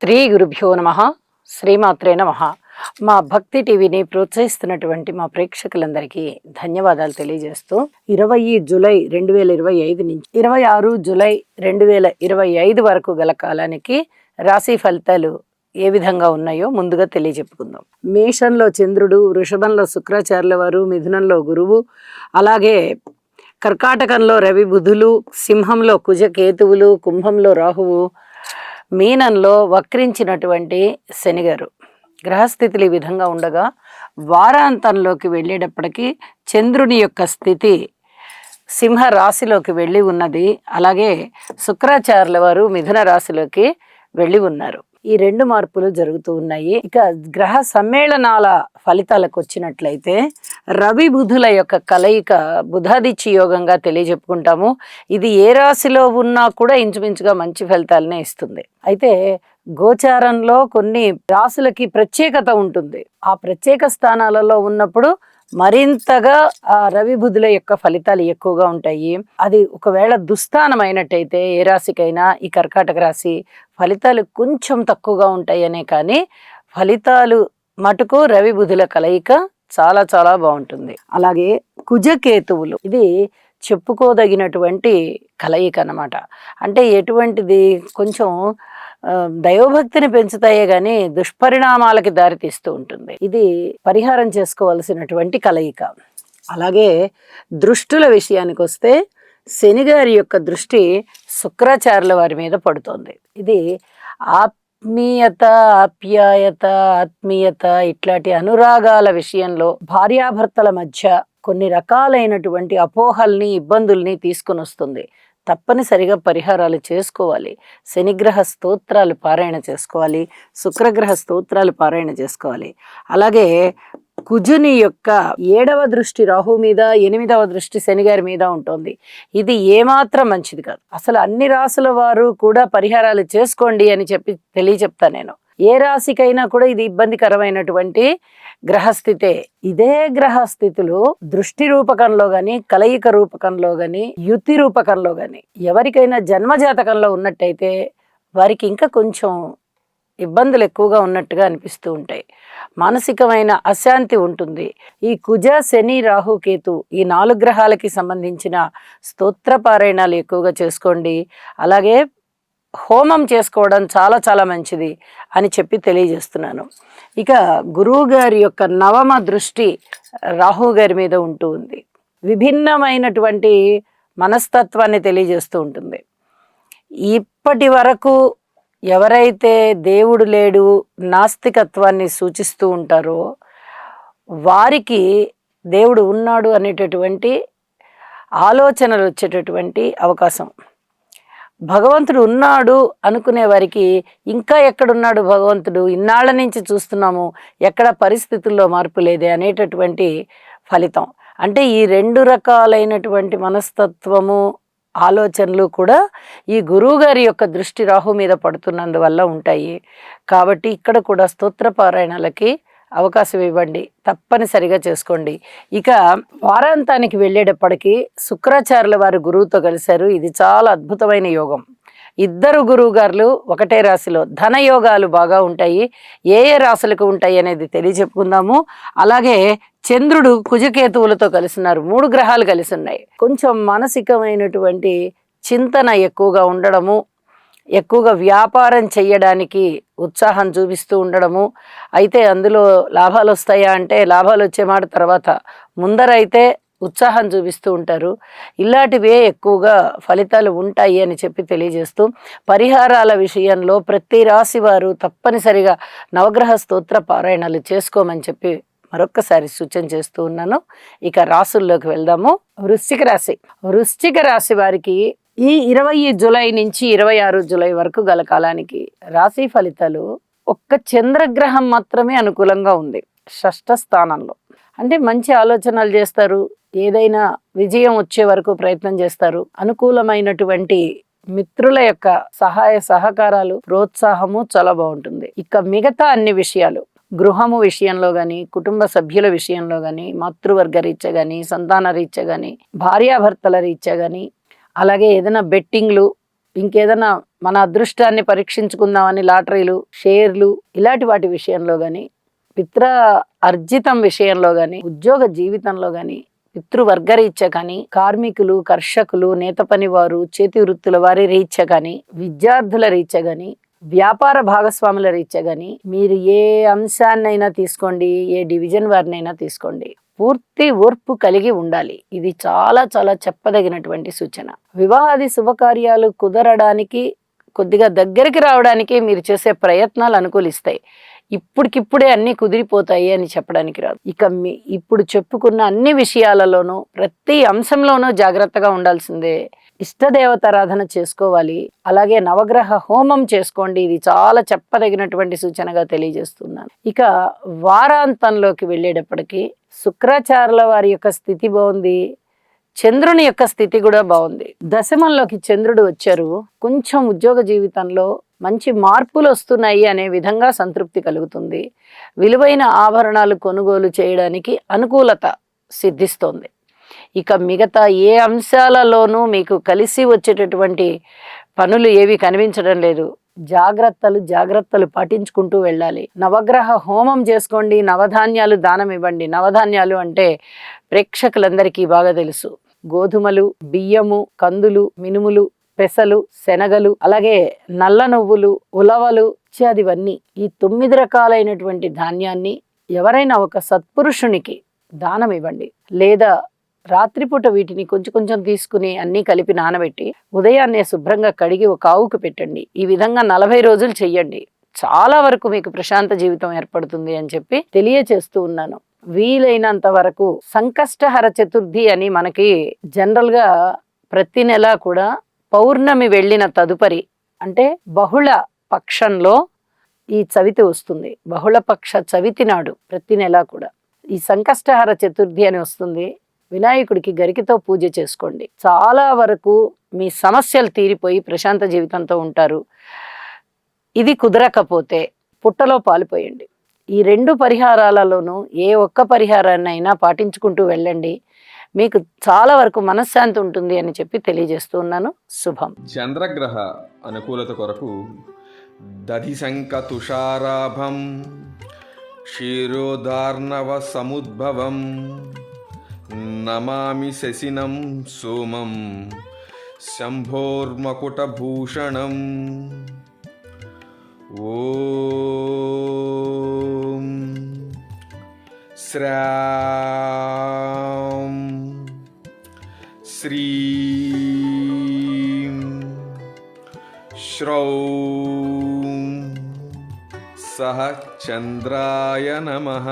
శ్రీ గురుభ్యో నమ. శ్రీమాత్రే నమ. మా భక్తి టీవీని ప్రోత్సహిస్తున్నటువంటి మా ప్రేక్షకులందరికీ ధన్యవాదాలు తెలియజేస్తూ 20 జూలై 2025 నుంచి 26 జూలై 2025 వరకు గల కాలానికి రాశి ఫలితాలు ఏ విధంగా ఉన్నాయో ముందుగా తెలియజెప్పుకుందాం. మేషంలో చంద్రుడు, వృషభంలో శుక్రాచార్యుల వారు, మిథునంలో గురువు, అలాగే కర్కాటకంలో రవి బుధులు, సింహంలో కుజ కేతువులు, కుంభంలో రాహువు, మీనంలో వక్రించినటువంటి శనిగారు. గ్రహస్థితులు ఈ విధంగా ఉండగా వారాంతంలోకి వెళ్ళేటప్పటికీ చంద్రుని యొక్క స్థితి సింహ రాశిలోకి వెళ్ళి ఉన్నది. అలాగే శుక్రాచార్యుల వారు మిథున రాశిలోకి వెళ్ళి ఉన్నారు. ఈ రెండు మార్పులు జరుగుతూ ఉన్నాయి. ఇక గ్రహ సమ్మేళనాల ఫలితాలకు వచ్చినట్లయితే రవి బుధుల యొక్క కలయిక బుధాదిత్య యోగంగా తెలియజెప్పుకుంటాము. ఇది ఏ రాశిలో ఉన్నా కూడా ఇంచుమించుగా మంచి ఫలితాలనే ఇస్తుంది. అయితే గోచారంలో కొన్ని రాశులకి ప్రత్యేకత ఉంటుంది. ఆ ప్రత్యేక స్థానాలలో ఉన్నప్పుడు మరింతగా ఆ రవి బుధుల యొక్క ఫలితాలు ఎక్కువగా ఉంటాయి. అది ఒకవేళ దుస్థానం అయినట్టయితే ఏ రాశికైనా ఈ కర్కాటక రాశి ఫలితాలు కొంచెం తక్కువగా ఉంటాయనే కానీ ఫలితాలు మటుకు రవి బుధుల కలయిక చాలా చాలా బాగుంటుంది. అలాగే కుజకేతువులు ఇది చెప్పుకోదగినటువంటి కలయిక అన్నమాట. అంటే ఎటువంటిది, కొంచెం దైవభక్తిని పెంచుతాయే కానీ దుష్పరిణామాలకి దారితీస్తూ ఉంటుంది. ఇది పరిహారం చేసుకోవాల్సినటువంటి కలయిక. అలాగే దృష్టుల విషయానికి వస్తే శనిగారి యొక్క దృష్టి శుక్రాచార్యుల వారి మీద పడుతోంది. ఇది ఆత్మీయత, ఆప్యాయత, ఆత్మీయత ఇట్లాంటి అనురాగాల విషయంలో భార్యాభర్తల మధ్య కొన్ని రకాలైనటువంటి అపోహల్ని, ఇబ్బందుల్ని తీసుకొని వస్తుంది. తప్పనిసరిగా పరిహారాలు చేసుకోవాలి. శనిగ్రహ స్తోత్రాలు పారాయణ చేసుకోవాలి, శుక్రగ్రహ స్తోత్రాలు పారాయణ చేసుకోవాలి. అలాగే కుజుని యొక్క 7వ దృష్టి రాహు మీద, 8వ దృష్టి శనిగారి మీద ఉంటుంది. ఇది ఏమాత్రం మంచిది కాదు. అసలు అన్ని రాసుల వారు కూడా పరిహారాలు చేసుకోండి అని తెలియచెప్తాను నేను. ఏ రాశికైనా కూడా ఇది ఇబ్బందికరమైనటువంటి గ్రహస్థితే. ఇదే గ్రహస్థితులు దృష్టి రూపకంలో గాని, కలయిక రూపకంలో గాని, యుతి రూపకంలో గాని ఎవరికైనా జన్మజాతకంలో ఉన్నట్టయితే వారికి ఇంకా కొంచెం ఇబ్బందులు ఎక్కువగా ఉన్నట్టుగా అనిపిస్తూ ఉంటాయి. మానసికమైన అశాంతి ఉంటుంది. ఈ కుజ, శని, రాహు, కేతు ఈ 4 గ్రహాలకి సంబంధించిన స్తోత్ర పారాయణాలు ఎక్కువగా చేసుకోండి. అలాగే హోమం చేసుకోవడం చాలా చాలా మంచిది అని తెలియజేస్తున్నాను. ఇక గురువు గారి యొక్క 9వ దృష్టి రాహు గారి మీద ఉంటూ ఉంది. విభిన్నమైనటువంటి మనస్తత్వాన్ని తెలియజేస్తూ ఉంటుంది. ఇప్పటి వరకు ఎవరైతే దేవుడు లేడు, నాస్తికత్వాన్ని సూచిస్తూ ఉంటారో వారికి దేవుడు ఉన్నాడు అనేటటువంటి ఆలోచనలు వచ్చేటటువంటి అవకాశం. భగవంతుడు ఉన్నాడు అనుకునే వారికి ఇంకా ఎక్కడున్నాడు భగవంతుడు, ఇన్నాళ్ళ నుంచి చూస్తున్నాము, ఎక్కడ పరిస్థితుల్లో మార్పు లేదే అనేటటువంటి ఫలితం. అంటే ఈ 2 రకాలైనటువంటి మనస్తత్వము, ఆలోచనలు కూడా ఈ గురువు గారి యొక్క దృష్టి రాహు మీద పడుతున్నందువల్ల ఉంటాయి. కాబట్టి ఇక్కడ కూడా స్తోత్ర పారాయణలకి అవకాశం ఇవ్వండి, తప్పనిసరిగా చేసుకోండి. ఇక వారాంతానికి వెళ్ళేటప్పటికీ శుక్రాచార్యుల వారు గురువుతో కలిశారు. ఇది చాలా అద్భుతమైన యోగం. 2 గురువు గారులు ఒకటే రాశిలో ధనయోగాలు బాగా ఉంటాయి. ఏ ఏ రాశులకు ఉంటాయి అనేది తెలియచెప్పుకుందాము. అలాగే చంద్రుడు కుజకేతువులతో కలిసిన్నారు. 3 గ్రహాలు కలిసి ఉన్నాయి. కొంచెం మానసికమైనటువంటి చింతన ఎక్కువగా ఉండడము, ఎక్కువగా వ్యాపారం చేయడానికి ఉత్సాహం చూపిస్తూ ఉండడము. అయితే అందులో లాభాలు వస్తాయా అంటే లాభాలు వచ్చే మాట తర్వాత, ముందరైతే ఉత్సాహం చూపిస్తూ ఉంటారు. ఇలాంటివే ఎక్కువగా ఫలితాలు ఉంటాయి అని తెలియజేస్తూ, పరిహారాల విషయంలో ప్రతి రాశి వారు తప్పనిసరిగా నవగ్రహ స్తోత్ర పారాయణాలు చేసుకోమని మరొక్కసారి సూచన చేస్తూ ఉన్నాను. ఇక రాసుల్లోకి వెళ్దాము. వృశ్చిక రాశి వారికి ఈ 20 జూలై నుంచి 26 జూలై వరకు గల కాలానికి రాశి ఫలితాలు ఒక్క చంద్రగ్రహం మాత్రమే అనుకూలంగా ఉంది, 6వ స్థానంలో. అంటే మంచి ఆలోచనలు చేస్తారు, ఏదైనా విజయం వచ్చే వరకు ప్రయత్నం చేస్తారు. అనుకూలమైనటువంటి మిత్రుల యొక్క సహాయ సహకారాలు, ప్రోత్సాహము చాలా బాగుంటుంది. ఇక మిగతా అన్ని విషయాలు, గృహము విషయంలో కానీ, కుటుంబ సభ్యుల విషయంలో కానీ, మాతృవర్గ రీత్యా కానీ, సంతాన రీత్యా కానీ, భార్యాభర్తల రీత్యా కానీ, అలాగే ఏదైనా బెట్టింగ్లు, ఇంకేదైనా మన అదృష్టాన్ని పరీక్షించుకుందామని లాటరీలు, షేర్లు ఇలాంటి వాటి విషయంలో కానీ, పిత్ర అర్జితం విషయంలో కానీ, ఉద్యోగ జీవితంలో కానీ, పితృవర్గరీత్యా కానీ, కార్మికులు, కర్షకులు, నేత పని వారు, చేతి వృత్తుల వారి రీత్యా కానీ, విద్యార్థుల రీత్యా కానీ, వ్యాపార భాగస్వాముల రీత్యా కానీ, మీరు ఏ అంశాన్నైనా తీసుకోండి, ఏ డివిజన్ వారినైనా తీసుకోండి, పూర్తి ఓర్పు కలిగి ఉండాలి. ఇది చాలా చాలా చెప్పదగినటువంటి సూచన. వివాహాది శుభకార్యాలు కుదరడానికి, కొద్దిగా దగ్గరికి రావడానికి మీరు చేసే ప్రయత్నాలు అనుకూలిస్తాయి. ఇప్పటికిప్పుడే అన్నీ కుదిరిపోతాయి అని చెప్పడానికి రాదు. ఇక ఇప్పుడు చెప్పుకున్న అన్ని విషయాలలోనూ ప్రతి అంశంలోనూ జాగ్రత్తగా ఉండాల్సిందే. ఇష్టదేవతారాధన చేసుకోవాలి. అలాగే నవగ్రహ హోమం చేసుకోండి. ఇది చాలా చెప్పదగినటువంటి సూచనగా తెలియజేస్తున్నాను. ఇక వారాంతంలోకి వెళ్ళేటప్పటికి శుక్రాచార్యుల వారి యొక్క స్థితి బాగుంది, చంద్రుని యొక్క స్థితి కూడా బాగుంది. దశమంలోకి చంద్రుడు వచ్చారు. కొంచెం ఉద్యోగ జీవితంలో మంచి మార్పులు వస్తున్నాయి అనే విధంగా సంతృప్తి కలుగుతుంది. విలువైన ఆభరణాలు కొనుగోలు చేయడానికి అనుకూలత సిద్ధిస్తోంది. ఇక మిగతా ఏ అంశాలలోనూ మీకు కలిసి వచ్చేటటువంటి పనులు ఏవి కనిపించడం లేదు. జాగ్రత్తలు పాటించుకుంటూ వెళ్ళాలి. నవగ్రహ హోమం చేసుకోండి. నవధాన్యాలు దానం ఇవ్వండి. నవధాన్యాలు అంటే ప్రేక్షకులందరికీ బాగా తెలుసు. గోధుమలు, బియ్యము, కందులు, మినుములు, పెసలు, శనగలు, అలాగే నల్ల నువ్వులు, ఉలవలు ఇత్యాదివన్నీ, ఈ 9 రకాలైనటువంటి ధాన్యాన్ని ఎవరైనా ఒక సత్పురుషునికి దానం ఇవ్వండి. లేదా రాత్రిపూట వీటిని కొంచెం కొంచెం తీసుకుని అన్నీ కలిపి నానబెట్టి ఉదయాన్నే శుభ్రంగా కడిగి ఒక ఆవుకు పెట్టండి. ఈ విధంగా 40 రోజులు చెయ్యండి. చాలా వరకు మీకు ప్రశాంత జీవితం ఏర్పడుతుంది అని చెప్పి తెలియచేస్తూ ఉన్నాను. వీలైనంత వరకు సంకష్టహర చతుర్థి అని మనకి జనరల్గా ప్రతి నెల కూడా పౌర్ణమి వెళ్ళిన తదుపరి, అంటే బహుళ పక్షంలో ఈ చవితి వస్తుంది. బహుళపక్ష చవితి నాడు ప్రతి నెల కూడా ఈ సంకష్టహర చతుర్థి అని వస్తుంది. వినాయకుడికి గరికతో పూజ చేసుకోండి. చాలా వరకు మీ సమస్యలు తీరిపోయి ప్రశాంత జీవితంతో ఉంటారు. ఇది కుదరకపోతే పుట్టలో పాలుపోయండి. ఈ 2 పరిహారాలలోనూ ఏ ఒక్క పరిహారాన్నైనా పాటించుకుంటూ వెళ్ళండి. మీకు చాలా వరకు మనశ్శాంతి ఉంటుంది అని చెప్పి తెలియజేస్తూ ఉన్నాను. శుభం. చంద్రగ్రహ అనుకూలత కొరకు దధిశంక తుషారాభం క్షీరోదార్ణవ సముద్భవం నమామి శశినం సోమం శంభోర్మకుటభూషణం. ఓం శ్రాం శ్రీం శ్రౌం సహ చంద్రాయ నమః.